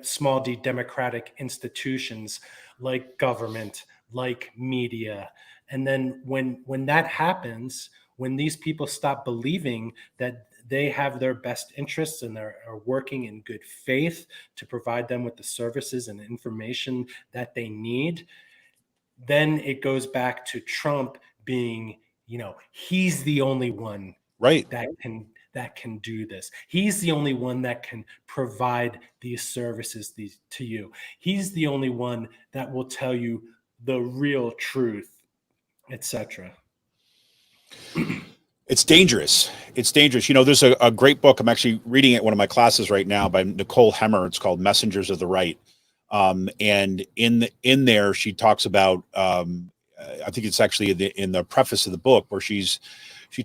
small d democratic institutions like government, like media. And then when that happens, when these people stop believing that they have their best interests and are working in good faith to provide them with the services and information that they need, then it goes back to Trump being, he's the only one Right. that can do this. He's the only one that can provide these services to you. He's the only one that will tell you the real truth, etc. It's dangerous. It's dangerous. There's a great book. I'm actually reading it in one of my classes right now by Nicole Hemmer. It's called Messengers of the Right. And in there, she talks about, I think it's actually in the preface of the book, where she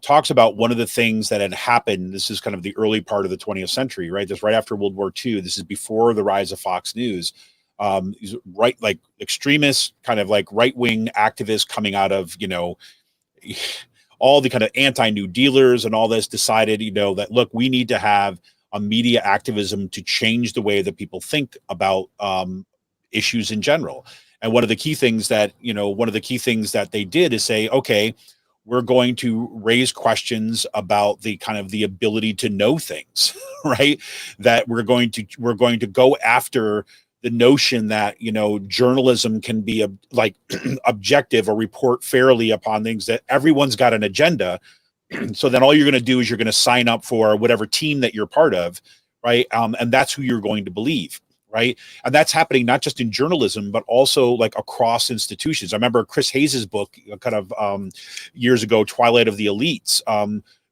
talks about one of the things that had happened. This is kind of the early part of the 20th century, right? This right after World War II. This is before the rise of Fox News. Right, like extremists, kind of like right-wing activists coming out of, all the kind of anti-New Dealers and all this, decided, that, look, we need to have a media activism to change the way that people think about issues in general. And one of the key things that they did is say, okay, we're going to raise questions about the kind of the ability to know things, right? That we're going to go after the notion that, journalism can be objective or report fairly upon things, that everyone's got an agenda. So then all you're going to do is you're going to sign up for whatever team that you're part of, right? And that's who you're going to believe, right? And that's happening not just in journalism, but also like across institutions. I remember Chris Hayes's book, kind of years ago, Twilight of the Elites,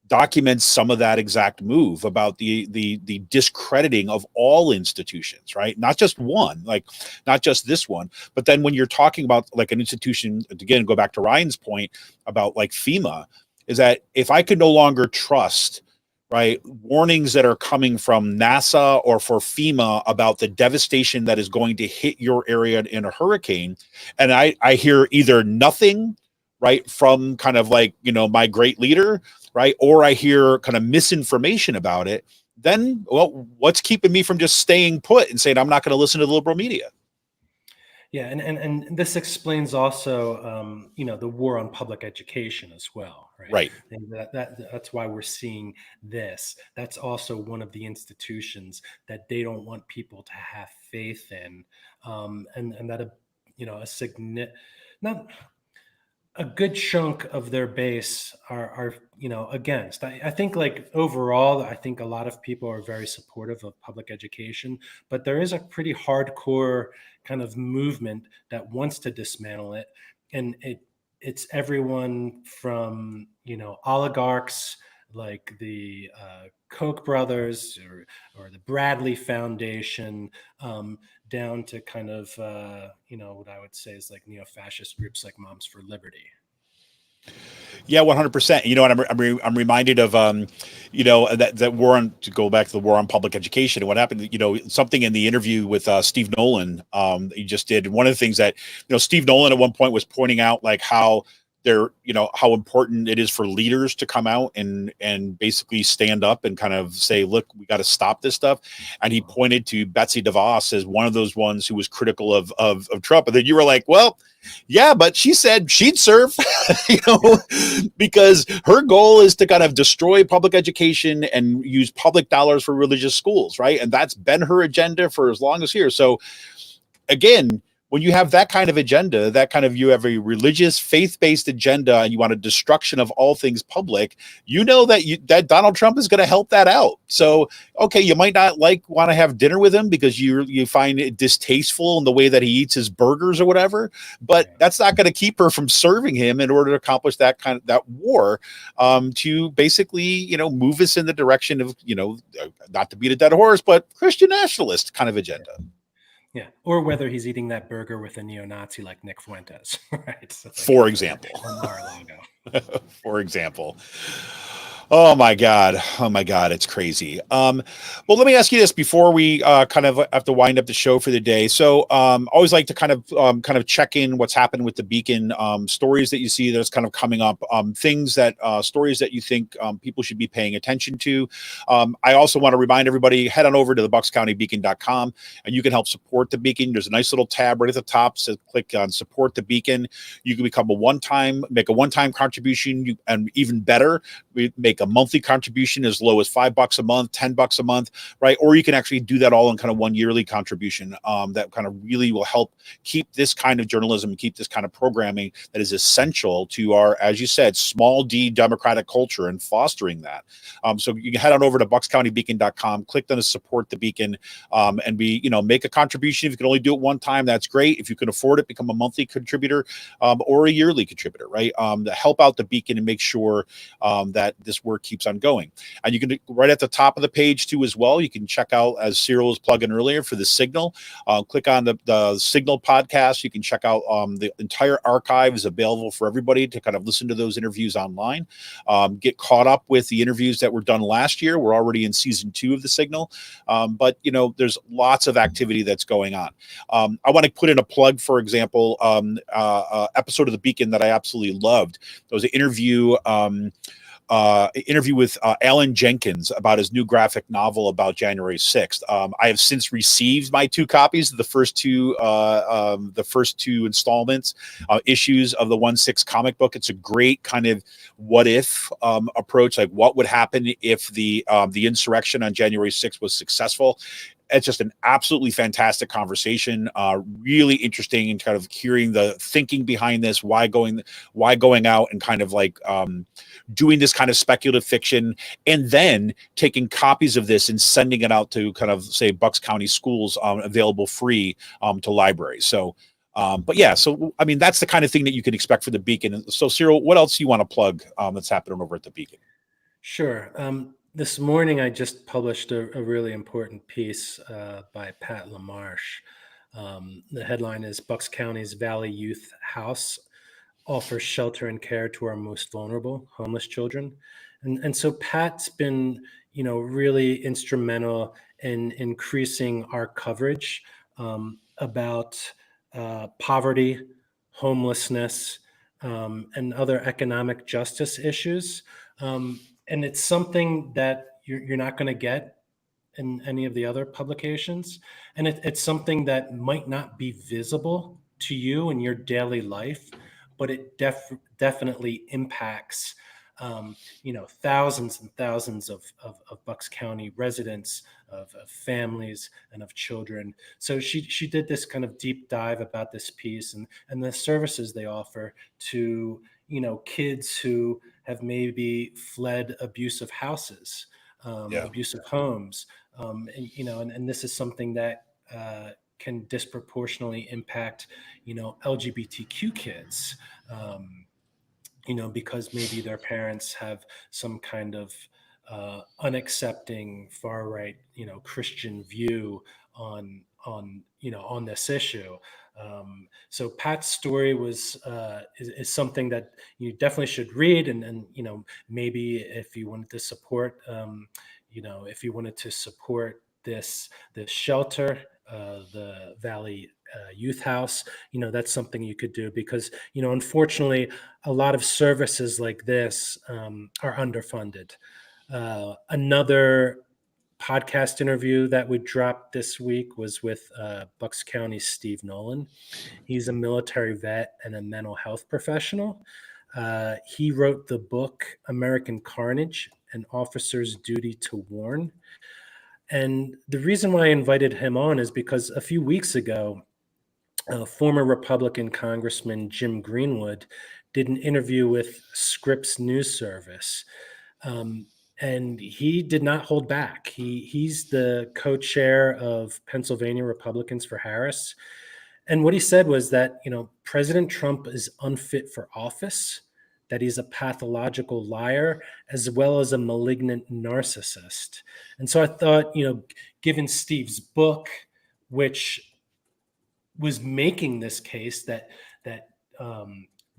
documents some of that exact move about the discrediting of all institutions, right? Not just one, not just this one, but then when you're talking about like an institution, again, go back to Ryan's point about like FEMA, is that if I could no longer trust, right, warnings that are coming from NASA or for FEMA about the devastation that is going to hit your area in a hurricane, and I hear either nothing, right, from kind of like, my great leader, right, or I hear kind of misinformation about it, then, well, what's keeping me from just staying put and saying I'm not going to listen to the liberal media? Yeah, and this explains also, the war on public education as well, right? Right. And that's why we're seeing this. That's also one of the institutions that they don't want people to have faith in, and that not a good chunk of their base are against. I think like overall, I think a lot of people are very supportive of public education, but there is a pretty hardcore kind of movement that wants to dismantle it, and it's everyone from oligarchs like the Koch brothers or the Bradley Foundation, down to kind of what I would say is like neo-fascist groups like Moms for Liberty. Yeah, 100%. And I'm reminded of that war on, to go back to the war on public education and what happened. Something in the interview with Steve Nolan he just did. And one of the things that Steve Nolan at one point was pointing out, like how how important it is for leaders to come out and basically stand up and kind of say, look, we got to stop this stuff. And he pointed to Betsy DeVos as one of those ones who was critical of Trump. And then you were like, well, yeah, but she said she'd serve, because her goal is to kind of destroy public education and use public dollars for religious schools, right? And that's been her agenda for as long as here. So again, when you have that kind of agenda, you have a religious, faith-based agenda, and you want a destruction of all things public, that Donald Trump is going to help that out. So, okay, you might not want to have dinner with him because you find it distasteful in the way that he eats his burgers or whatever, but that's not going to keep her from serving him in order to accomplish that war, to basically, move us in the direction of, not to beat a dead horse, but Christian nationalist kind of agenda. Yeah, or whether he's eating that burger with a neo-Nazi like Nick Fuentes, right? So for example. Mar-a-Lago. For example. Oh my God. Oh my God. It's crazy. Well, let me ask you this before we kind of have to wind up the show for the day. So, always like to kind of check in what's happened with the Beacon, stories that you see that's kind of coming up, things that, stories that you think, people should be paying attention to. I also want to remind everybody, head on over to the buckscountybeacon.com and you can help support the Beacon. There's a nice little tab right at the top. So click on support the Beacon. You can become make a one-time contribution, and even better, we make a monthly contribution as low as $5 a month, $10 a month, right? Or you can actually do that all in kind of one yearly contribution, that kind of really will help keep this kind of journalism, keep this kind of programming that is essential to our, as you said, small d democratic culture and fostering that. So you can head on over to buckscountybeacon.com, click on the support the Beacon, and make a contribution. If you can only do it one time, that's great. If you can afford it, become a monthly contributor, or a yearly contributor, right? To help out the Beacon and make sure that this work keeps on going. And you can, right at the top of the page too as well, you can check out, as Cyril was plugging earlier, for the Signal. Click on the Signal podcast. You can check out, the entire archive is available for everybody to kind of listen to those interviews online. Get caught up with the interviews that were done last year. We're already in season 2 of the Signal, but there's lots of activity that's going on. I want to put in a plug, for example, episode of the Beacon that I absolutely loved. There was an interview with Alan Jenkins about his new graphic novel about January 6th. I have since received my 2 copies of the first two installments, issues of the 1/6 comic book. It's a great kind of what if approach, like what would happen if the insurrection on January 6th was successful. It's just an absolutely fantastic conversation. Really interesting, and kind of hearing the thinking behind this, why going out and kind of like doing this kind of speculative fiction, and then taking copies of this and sending it out to kind of, say, Bucks County schools, available free to libraries. So, but yeah, so I mean, that's the kind of thing that you can expect for the Beacon. So, Cyril, what else do you want to plug that's happening over at the Beacon? Sure. This morning, I just published a really important piece by Pat LaMarche. The headline is Bucks County's Valley Youth House offers shelter and care to our most vulnerable, homeless children. And so Pat's been, really instrumental in increasing our coverage about poverty, homelessness, and other economic justice issues. And it's something that you're not going to get in any of the other publications. And it's something that might not be visible to you in your daily life, but it definitely impacts, thousands and thousands of Bucks County residents, of families, and of children. So she did this kind of deep dive about this piece and the services they offer to, kids who have maybe fled abusive houses, Yeah. abusive homes, and this is something that can disproportionately impact, LGBTQ kids, because maybe their parents have some kind of unaccepting far right, Christian view on this issue. So Pat's story is something that you definitely should read, and maybe if you wanted to support, this shelter, the Valley Youth House, that's something you could do, because unfortunately a lot of services like this are underfunded. Another podcast interview that we dropped this week was with Bucks County Steve Nolan. He's a military vet and a mental health professional. He wrote the book American Carnage: An Officer's Duty to Warn. And the reason why I invited him on is because a few weeks ago, former Republican Congressman Jim Greenwood did an interview with Scripps News Service. And he did not hold back. He's the co-chair of Pennsylvania Republicans for Harris. And what he said was that, President Trump is unfit for office, that he's a pathological liar, as well as a malignant narcissist. And so I thought, given Steve's book, which was making this case that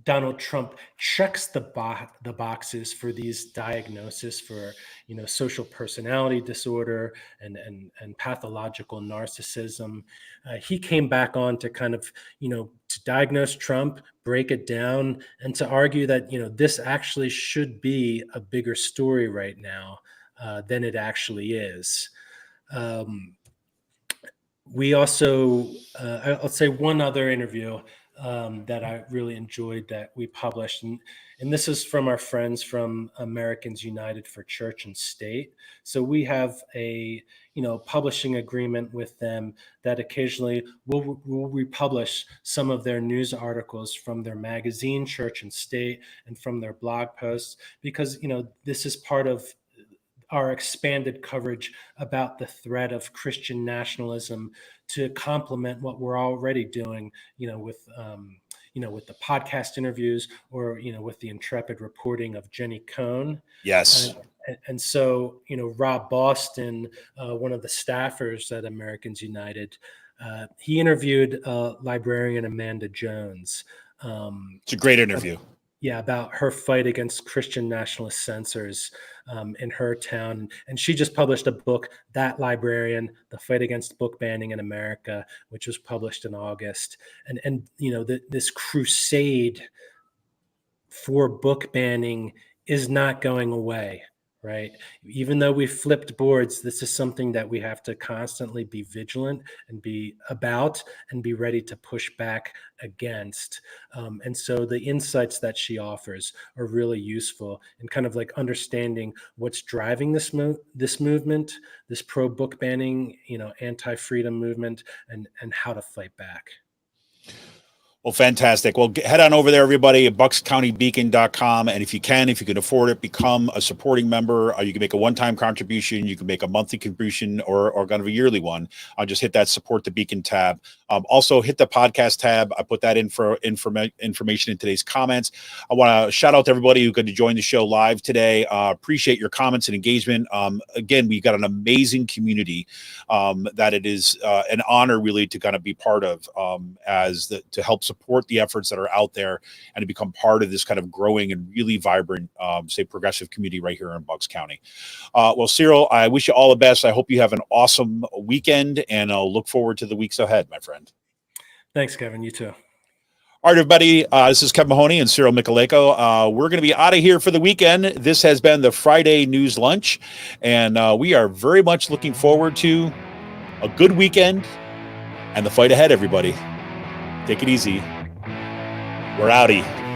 Donald Trump checks the boxes for these diagnoses for, social personality disorder and pathological narcissism. He came back on to kind of, to diagnose Trump, break it down, and to argue that, this actually should be a bigger story right now than it actually is. We also, I'll say one other interview that I really enjoyed that we published. And this is from our friends from Americans United for Church and State. So we have a, publishing agreement with them that occasionally we'll republish some of their news articles from their magazine, Church and State, and from their blog posts, because, this is part of our expanded coverage about the threat of Christian nationalism to complement what we're already doing, with the podcast interviews or, with the intrepid reporting of Jenny Cohn. Yes. And so, Rob Boston, one of the staffers at Americans United, he interviewed librarian Amanda Jones. It's a great interview. About her fight against Christian nationalist censors in her town. And she just published a book, That Librarian, The Fight Against Book Banning in America, which was published in August. And this crusade for book banning is not going away, right? Even though we flipped boards, this is something that we have to constantly be vigilant and be about and be ready to push back against. And so the insights that she offers are really useful in kind of like understanding what's driving this movement, this pro-book banning, anti-freedom movement, and how to fight back. Well, fantastic. Well, head on over there, everybody, at buckscountybeacon.com. And if you can afford it, become a supporting member. You can make a one-time contribution. You can make a monthly contribution or kind of a yearly one. I'll just hit that Support the Beacon tab. Also, hit the podcast tab. I put that in for information in today's comments. I want to shout out to everybody who could join the show live today. Appreciate your comments and engagement. Again, we've got an amazing community that it is an honor really to kind of be part of to help support the efforts that are out there and to become part of this kind of growing and really vibrant, progressive community right here in Bucks County. Well, Cyril, I wish you all the best. I hope you have an awesome weekend, and I'll look forward to the weeks ahead, my friend. Thanks, Kevin. You too. All right, everybody. This is Kevin Mahoney and Cyril Michaleko. We're going to be out of here for the weekend. This has been the Friday News Lunch, and we are very much looking forward to a good weekend and the fight ahead, everybody. Take it easy. We're outie.